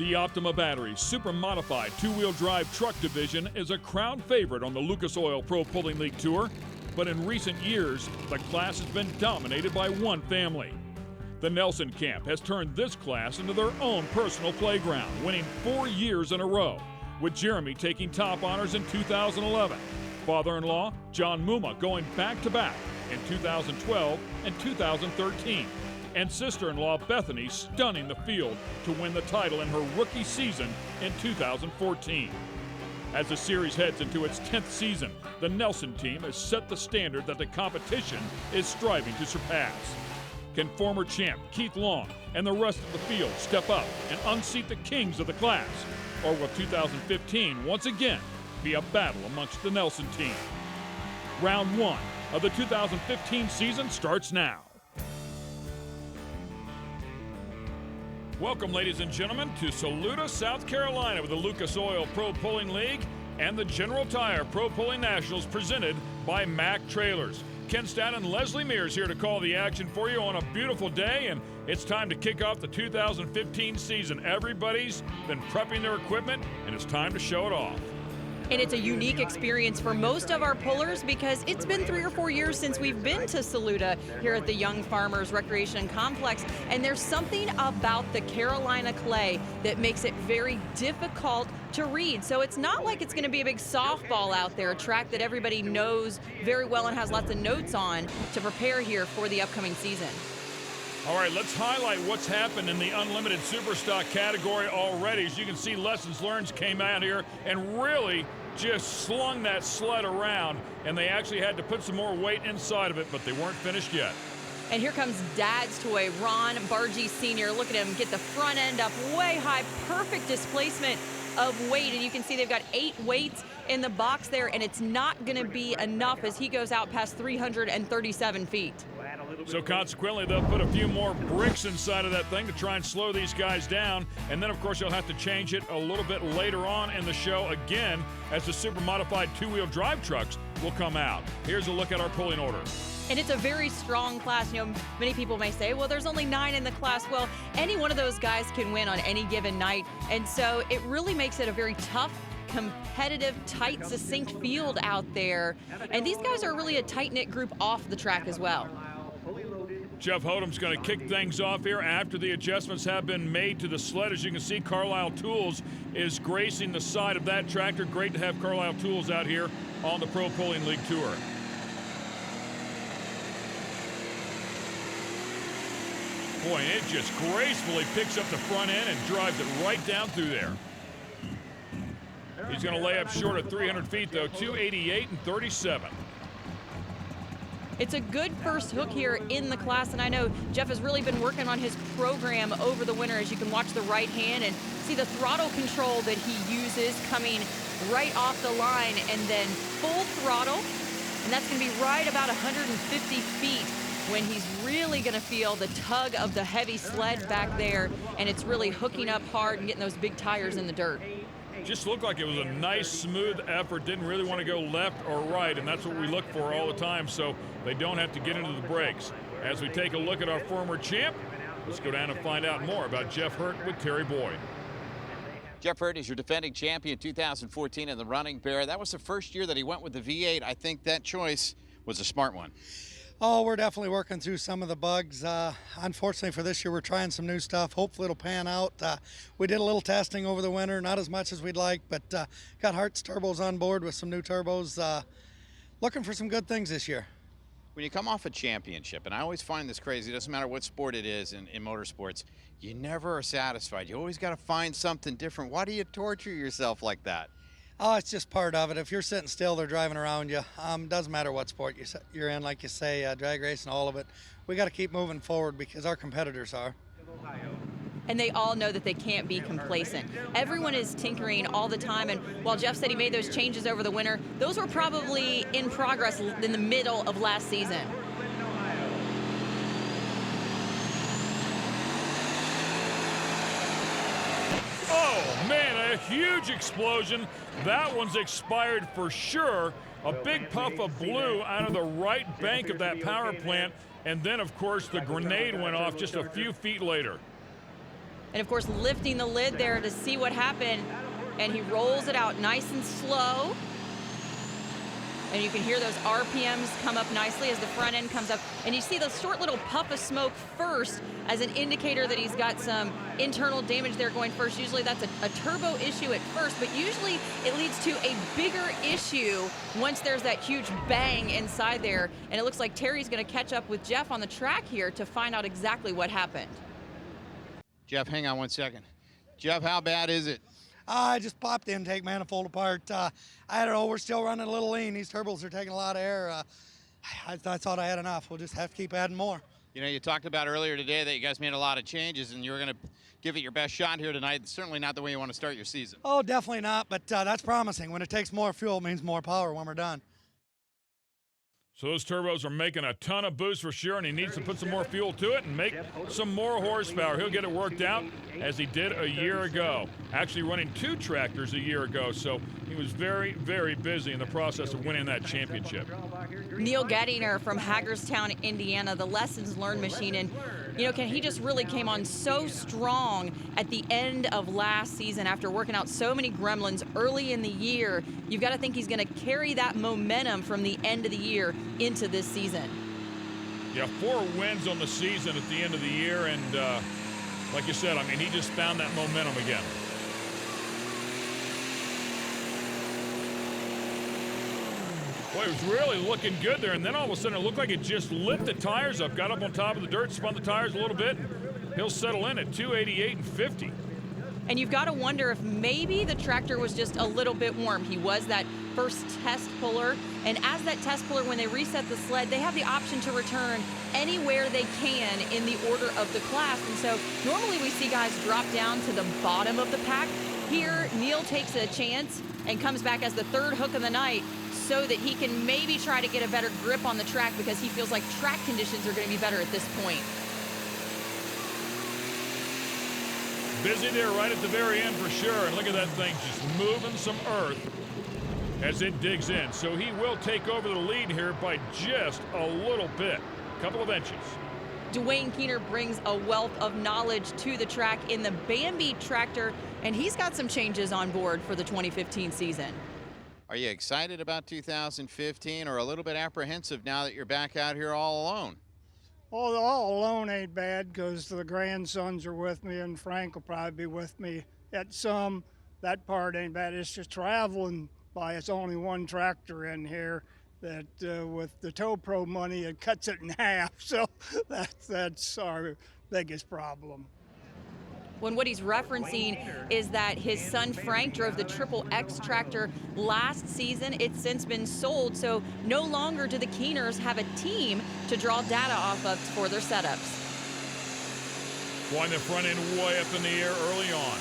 The Optima Battery Super Modified Two-Wheel Drive Truck Division is a crowd favorite on the Lucas Oil Pro Pulling League Tour, but in recent years, the class has been dominated by one family. The Nelson camp has turned this class into their own personal playground, winning 4 years in a row, with Jeremy taking top honors in 2011, father-in-law John Muma going back-to-back in 2012 and 2013, and sister-in-law Bethany stunning the field to win the title in her rookie season in 2014. As the series heads into its 10th season, the Nelson team has set the standard that the competition is striving to surpass. Can former champ Keith Long and the rest of the field step up and unseat the kings of the class? Or will 2015 once again be a battle amongst the Nelson team? Round 1 of the 2015 season starts now. Welcome, ladies and gentlemen, to Saluda, South Carolina, with the Lucas Oil Pro Pulling League and the General Tire Pro Pulling Nationals presented by Mack Trailers. Ken Stout and Leslie Mears here to call the action for you on a beautiful day, and it's time to kick off the 2015 season. Everybody's been prepping their equipment, and it's time to show it off. And it's a unique experience for most of our pullers because it's been 3 or 4 years since we've been to Saluda here at the Young Farmers Recreation Complex. And there's something about the Carolina clay that makes it very difficult to read. So it's not like it's going to be a big softball out there, a track that everybody knows very well and has lots of notes on to prepare here for the upcoming season. All right, let's highlight what's happened in the Unlimited Superstock category already. As you can see, Lessons Learned came out here and really just slung that sled around, and they actually had to put some more weight inside of it, but they weren't finished yet. And here comes Dad's toy, Ron Bargy Sr. Look at him get the front end up way high, perfect displacement of weight, and you can see they've got 8 weights in the box there, and it's not going to be enough as he goes out past 337 feet. So consequently, they'll put a few more bricks inside of that thing to try and slow these guys down. And then, of course, you'll have to change it a little bit later on in the show again as the super modified two-wheel drive trucks will come out. Here's a look at our pulling order. And it's a very strong class. You know, many people may say, well, there's only 9 in the class. Well, any one of those guys can win on any given night. And so it really makes it a very tough, competitive, tight, succinct field out there. And these guys are really a tight-knit group off the track as well. Jeff Hodom's going to kick things off here after the adjustments have been made to the sled. As you can see, Carlisle Tools is gracing the side of that tractor. Great to have Carlisle Tools out here on the Pro Pulling League Tour. Boy, it just gracefully picks up the front end and drives it right down through there. He's going to lay up short of 300 feet, though, 288 and 37. It's a good first hook here in the class, and I know Jeff has really been working on his program over the winter. As you can watch the right hand and see the throttle control that he uses coming right off the line, and then full throttle, and that's going to be right about 150 feet when he's really going to feel the tug of the heavy sled back there, and it's really hooking up hard and getting those big tires in the dirt. Just looked like it was a nice, smooth effort. Didn't really want to go left or right, and that's what we look for all the time, so they don't have to get into the brakes. As we take a look at our former champ, let's go down and find out more about Jeff Hurt with Terry Boyd. Jeff Hurt is your defending champion 2014 in the Running Bear. That was the first year that he went with the V8. I think that choice was a smart one. Oh, we're definitely working through some of the bugs. Unfortunately for this year, we're trying some new stuff. Hopefully it'll pan out. We did a little testing over the winter, not as much as we'd like, but got Hart's turbos on board with some new turbos. Looking for some good things this year. When you come off a championship, and I always find this crazy, it doesn't matter what sport it is in motorsports, you never are satisfied. You always got to find something different. Why do you torture yourself like that? Oh, it's just part of it. If you're sitting still, they're driving around you. Doesn't matter what sport you're in, like you say, drag racing, all of it. We got to keep moving forward because our competitors are. And they all know that they can't be complacent. Everyone is tinkering all the time, and while Jeff said he made those changes over the winter, those were probably in progress in the middle of last season. Oh, man, a huge explosion. That one's expired for sure. A big puff of blue out of the right bank of that power plant. And then, of course, the grenade went off just a few feet later. And of course, lifting the lid there to see what happened. And he rolls it out nice and slow. And you can hear those RPMs come up nicely as the front end comes up. And you see the short little puff of smoke first as an indicator that he's got some internal damage there going first. Usually that's a turbo issue at first, but usually it leads to a bigger issue once there's that huge bang inside there. And it looks like Terry's going to catch up with Jeff on the track here to find out exactly what happened. Jeff, hang on 1 second. Jeff, how bad is it? I just popped the intake manifold apart. I don't know, we're still running a little lean. These turbos are taking a lot of air. I thought I had enough. We'll just have to keep adding more. You know, you talked about earlier today that you guys made a lot of changes and you were going to give it your best shot here tonight. It's certainly not the way you want to start your season. Oh, definitely not, but that's promising. When it takes more fuel, it means more power when we're done. So those turbos are making a ton of boost for sure, and he needs to put some more fuel to it and make some more horsepower. He'll get it worked out as he did a year ago. Actually running 2 tractors a year ago, so he was very, very busy in the process of winning that championship. Neil Gettinger from Hagerstown, Indiana, the lessons learned machine. And, you know, he just really came on so strong at the end of last season after working out so many gremlins early in the year. You've got to think he's going to carry that momentum from the end of the year into this season. Yeah, 4 wins on the season at the end of the year, and like you said, I mean, he just found that momentum again. Boy, it was really looking good there, and then all of a sudden it looked like it just lit the tires up, got up on top of the dirt, spun the tires a little bit, and he'll settle in at 288 and 50. And you've got to wonder if maybe the tractor was just a little bit warm. He was that first test puller, and as that test puller, when they reset the sled, they have the option to return anywhere they can in the order of the class. And so normally we see guys drop down to the bottom of the pack. Here, Neil takes a chance and comes back as the 3rd hook of the night so that he can maybe try to get a better grip on the track because he feels like track conditions are going to be better at this point. Busy there right at the very end for sure, and look at that thing just moving some earth as it digs in. So he will take over the lead here by just a little bit, a couple of inches. Dwayne Keener brings a wealth of knowledge to the track in the Bambi tractor, and he's got some changes on board for the 2015 season. Are you excited about 2015 or a little bit apprehensive now that you're back out here all alone? Well, all alone ain't bad because the grandsons are with me and Frank will probably be with me at some. That part ain't bad. It's just traveling by. It's only one tractor in here that with the Tow Pro money, it cuts it in half. So that's our biggest problem. When what he's referencing is that his son Frank drove the Triple X tractor last season. It's since been sold, so no longer do the Keeners have a team to draw data off of for their setups. Flying the front end way up in the air early on.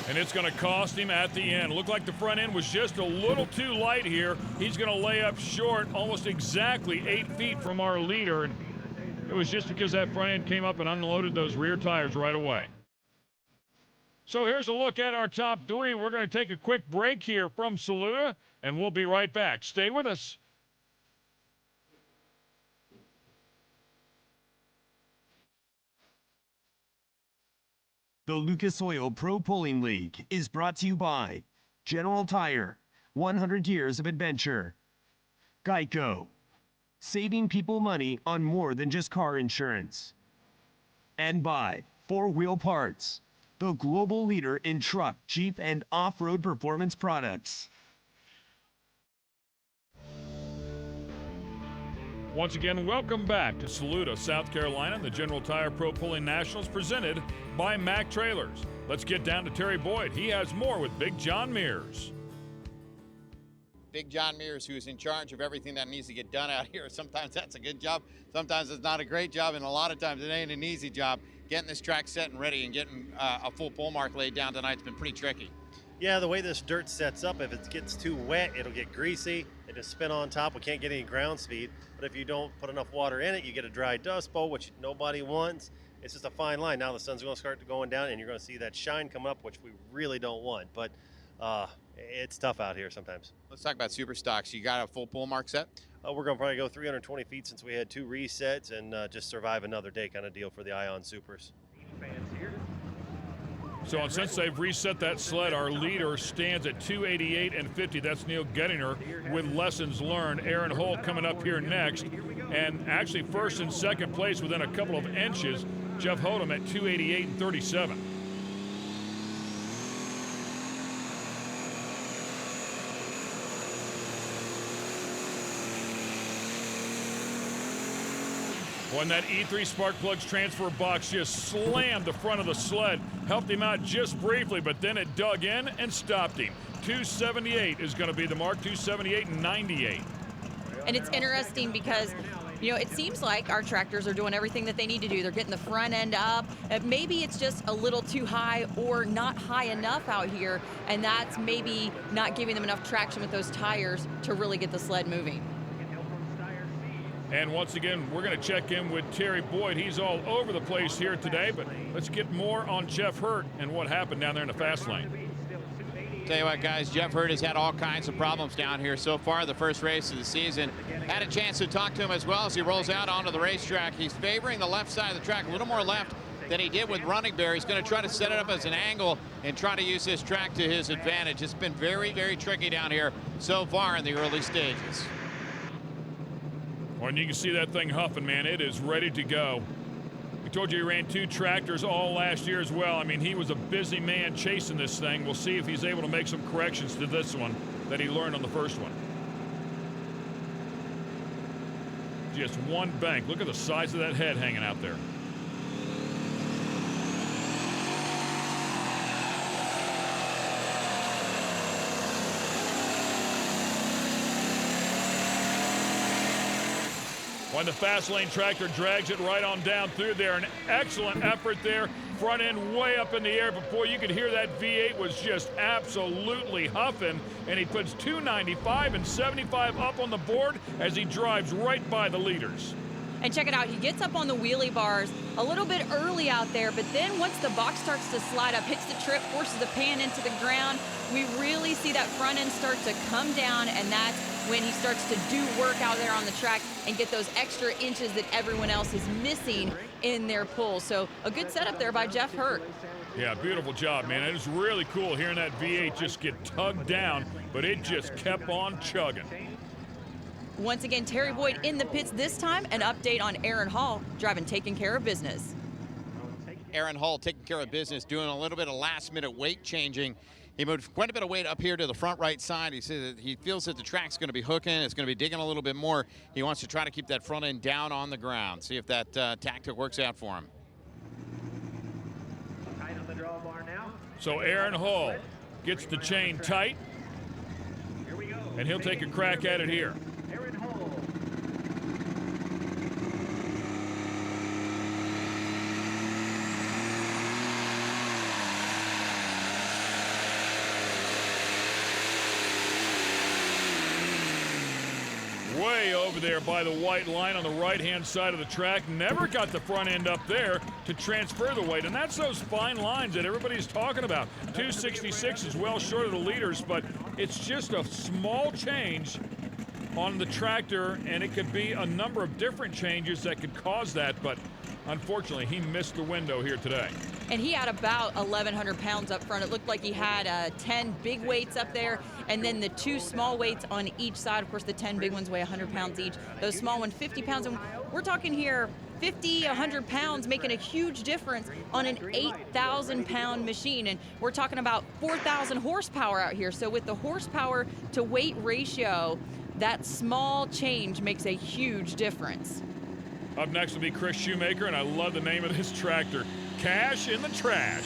And it's going to cost him at the end. Looked like the front end was just a little too light here. He's going to lay up short, almost exactly 8 feet from our leader. And it was just because that front end came up and unloaded those rear tires right away. So here's a look at our top 3. We're going to take a quick break here from Saluda, and we'll be right back. Stay with us. The Lucas Oil Pro Pulling League is brought to you by General Tire, 100 years of adventure. Geico, saving people money on more than just car insurance. And by 4 Wheel Parts, the global leader in truck, Jeep, and off-road performance products. Once again, welcome back to Saluda, South Carolina, the General Tire Pro Pulling Nationals presented by Mack Trailers. Let's get down to Terry Boyd. He has more with Big John Mears. Big John Mears, who's in charge of everything that needs to get done out here. Sometimes that's a good job, sometimes it's not a great job, and a lot of times it ain't an easy job. Getting this track set and ready and getting a full pole mark laid down tonight's been pretty tricky. Yeah, the way this dirt sets up, if it gets too wet, it'll get greasy. It'll spin on top. We can't get any ground speed. But if you don't put enough water in it, you get a dry dust bowl, which nobody wants. It's just a fine line. Now the sun's going to start going down, and you're going to see that shine come up, which we really don't want. But It's tough out here sometimes. Let's talk about super stocks. You got a full pull mark set? We're going to probably go 320 feet since we had 2 resets and just survive another day kind of deal for the Ion Supers. So since they've reset that sled, our leader stands at 288 and 50. That's Neil Gettinger with lessons learned. Aaron Hull coming up here next. And actually first and second place within a couple of inches. Jeff Hodem at 288 and 37. When that E3 spark plugs transfer box just slammed the front of the sled, helped him out just briefly, but then it dug in and stopped him. 278 is going to be the mark, 278 and 98. And it's interesting because, you know, it seems like our tractors are doing everything that they need to do. They're getting the front end up. Maybe it's just a little too high or not high enough out here, and that's maybe not giving them enough traction with those tires to really get the sled moving. And once again, we're going to check in with Terry Boyd. He's all over the place here today, but let's get more on Jeff Hurt and what happened down there in the fast lane. Tell you what, guys, Jeff Hurt has had all kinds of problems down here so far, the first race of the season. Had a chance to talk to him as well as he rolls out onto the racetrack. He's favoring the left side of the track, a little more left than he did with Running Bear. He's going to try to set it up as an angle and try to use this track to his advantage. It's been very, very tricky down here so far in the early stages. Well, and you can see that thing huffing, man. It is ready to go. We told you he ran 2 tractors all last year as well. I mean, he was a busy man chasing this thing. We'll see if he's able to make some corrections to this one that he learned on the first one. Just one bank. Look at the size of that head hanging out there. When the fast lane tractor drags it right on down through there, an excellent effort there. Front end way up in the air before you could hear that V8 was just absolutely huffing. And he puts 295 and 75 up on the board as he drives right by the leaders. And check it out, he gets up on the wheelie bars a little bit early out there, but then once the box starts to slide up, hits the trip, forces the pan into the ground, we really see that front end start to come down, and that's when he starts to do work out there on the track and get those extra inches that everyone else is missing in their pull. So a good setup there by Jeff Hurt. Yeah, beautiful job, man. It was really cool hearing that V8 just get tugged down, but it just kept on chugging. Once again, Terry Boyd in the pits this time. An update on Aaron Hall driving taking care of business. Aaron Hall taking care of business, doing a little bit of last-minute weight changing. He moved quite a bit of weight up here to the front right side. He said that he feels that the track's going to be hooking. It's going to be digging a little bit more. He wants to try to keep that front end down on the ground. See if that tactic works out for him. So Aaron Hall gets the chain tight, and he'll take a crack at it here. Way over there by the white line on the right-hand side of the track. Never got the front end up there to transfer the weight. And that's those fine lines that everybody's talking about. 266 is well short of the leaders, but it's just a small change on the tractor, and it could be a number of different changes that could cause that, but unfortunately, he missed the window here today. And he had about 1,100 pounds up front. It looked like he had 10 big weights up there, and then the 2 small weights on each side. Of course, the 10 big ones weigh 100 pounds each. Those small ones, 50 pounds. And we're talking here 50, 100 pounds, making a huge difference on an 8,000-pound machine. And we're talking about 4,000 horsepower out here. So with the horsepower to weight ratio, that small change makes a huge difference. Up next will be Chris Shoemaker, and I love the name of this tractor, Cash in the Trash.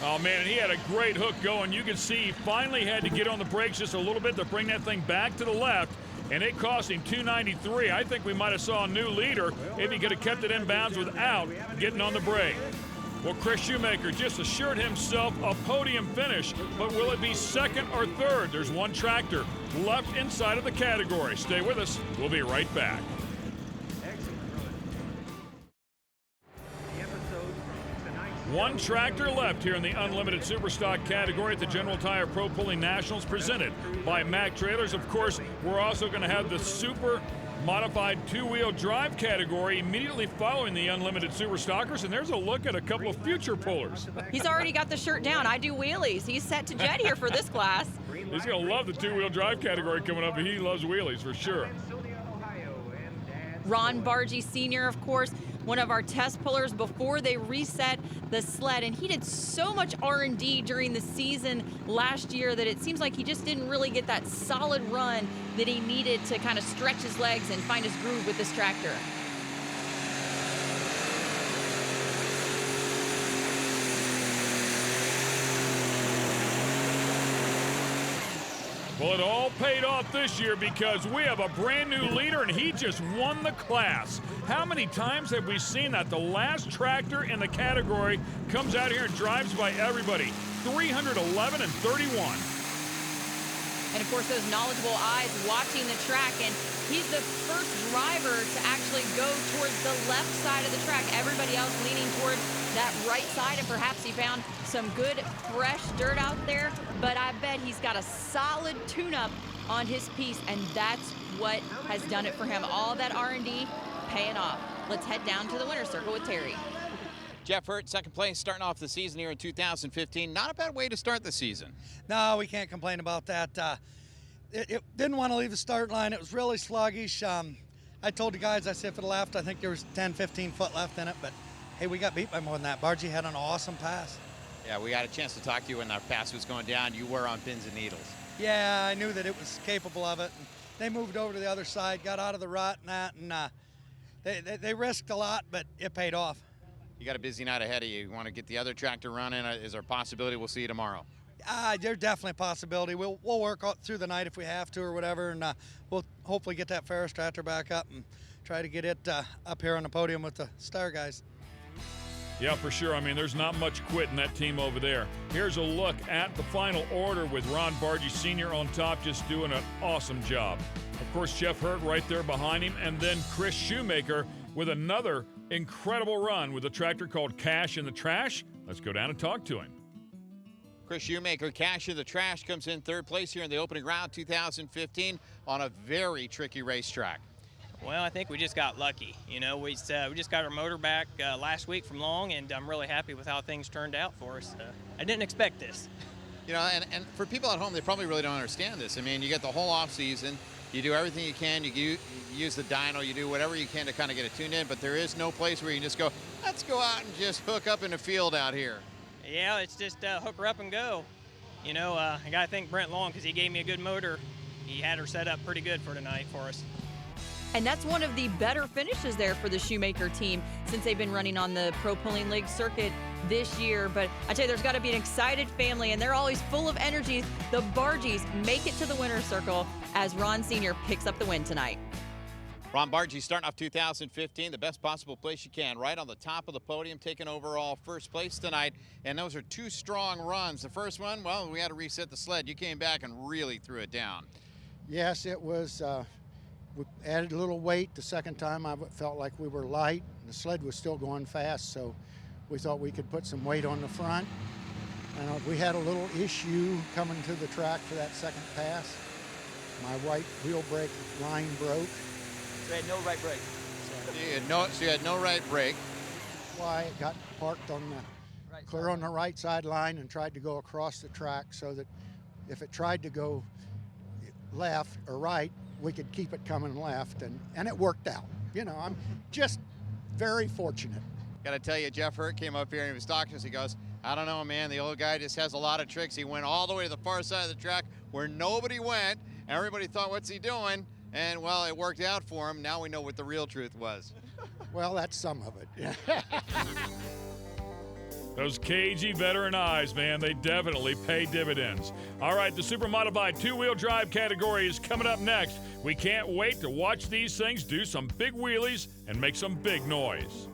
Oh man, and he had a great hook going. You can see he finally had to get on the brakes just a little bit to bring that thing back to the left, and it cost him 293. I think we might have saw a new leader if he could have kept it in bounds without getting on the brake. Well, Chris Shoemaker just assured himself a podium finish, but will it be second or third? There's one tractor left inside of the category. Stay with us. We'll be right back. One tractor left here in the Unlimited Superstock category at the General Tire Pro Pulling Nationals presented by Mack Trailers. Of course, we're also going to have the Super Modified two-wheel drive category immediately following the Unlimited Superstockers, and there's a look at a couple of future pullers. He's already got the shirt down. I do wheelies. He's set to jet here for this class. He's going to love the two-wheel drive category coming up. He loves wheelies for sure. Ron Bargy Sr., of course, one of our test pullers before they reset the sled, and he did so much R&D during the season last year that it seems like he just didn't really get that solid run that he needed to kind of stretch his legs and find his groove with this tractor. Well, it all paid off this year because we have a brand new leader and he just won the class. How many times have we seen that? The last tractor in the category comes out here and drives by everybody. 311 and 31. And of course, those knowledgeable eyes watching the track, and he's the first driver to actually go towards the left side of the track. Everybody else leaning towards that right side, and perhaps he found some good fresh dirt out there, but I bet he's got a solid tune-up on his piece, and that's what has done it for him. All that R&D paying off. Let's head down to the winner's circle with Terry. Jeff Hurt, second place, starting off the season here in 2015. Not a bad way to start the season. No, we can't complain about that. It didn't want to leave the start line. It was really sluggish. I told the guys, I said, for the left, I think there was 10, 15 foot left in it, but hey, we got beat by more than that. Bargy had an awesome pass. Yeah, we got a chance to talk to you when our pass was going down. You were on pins and needles. Yeah, I knew that it was capable of it. And they moved over to the other side, got out of the rut and that, and they risked a lot, but it paid off. You got a busy night ahead of you. You want to get the other tractor running? Is there a possibility we'll see you tomorrow? There's definitely a possibility. We'll work through the night if we have to or whatever, and we'll hopefully get that Ferris tractor back up and try to get it up here on the podium with the star guys. Yeah, for sure. I mean, there's not much quit in that team over there. Here's a look at the final order with Ron Bargy Sr. on top, just doing an awesome job. Of course, Jeff Hurt right there behind him, and then Chris Shoemaker with another incredible run with a tractor called Cash in the Trash. Let's go down and talk to him. Chris Shoemaker, Cash in the Trash, comes in third place here in the opening round 2015 on a very tricky racetrack. Well, I think we just got lucky. You know, we just got our motor back last week from Long, and I'm really happy with how things turned out for us. I didn't expect this. You know, and for people at home, they probably really don't understand this. I mean, you get the whole off season, you do everything you can, you use the dyno, you do whatever you can to kind of get it tuned in, but there is no place where you can just go, let's go out and just hook up in the field out here. Yeah, it's just hook her up and go. You know, I got to thank Brent Long because he gave me a good motor. He had her set up pretty good for tonight for us. And that's one of the better finishes there for the Shoemaker team since they've been running on the Pro Pulling League circuit this year. But I tell you, there's got to be an excited family, and they're always full of energy. The Bargies make it to the winner's circle as Ron Sr. picks up the win tonight. Ron Bargy starting off 2015, the best possible place you can, right on the top of the podium, taking overall first place tonight. And those are two strong runs. The first one, well, we had to reset the sled. You came back and really threw it down. Yes, it was. We added a little weight. The second time I felt like we were light. The sled was still going fast, so we thought we could put some weight on the front. And we had a little issue coming to the track for that second pass. My right wheel brake line broke. So you had no right brake. So you had no right brake. Why it got parked on the clear on the right side line and tried to go across the track so that if it tried to go left or right, we could keep it coming left, and it worked out. You know, I'm just very fortunate. Got to tell you, Jeff Hurt came up here and he was talking to us. He goes, I don't know, man, the old guy just has a lot of tricks. He went all the way to the far side of the track where nobody went. Everybody thought, what's he doing? And, well, it worked out for him. Now we know what the real truth was. Well, that's some of it. Those cagey veteran eyes, man, they definitely pay dividends. All right, the Super Modified two-wheel drive category is coming up next. We can't wait to watch these things do some big wheelies and make some big noise.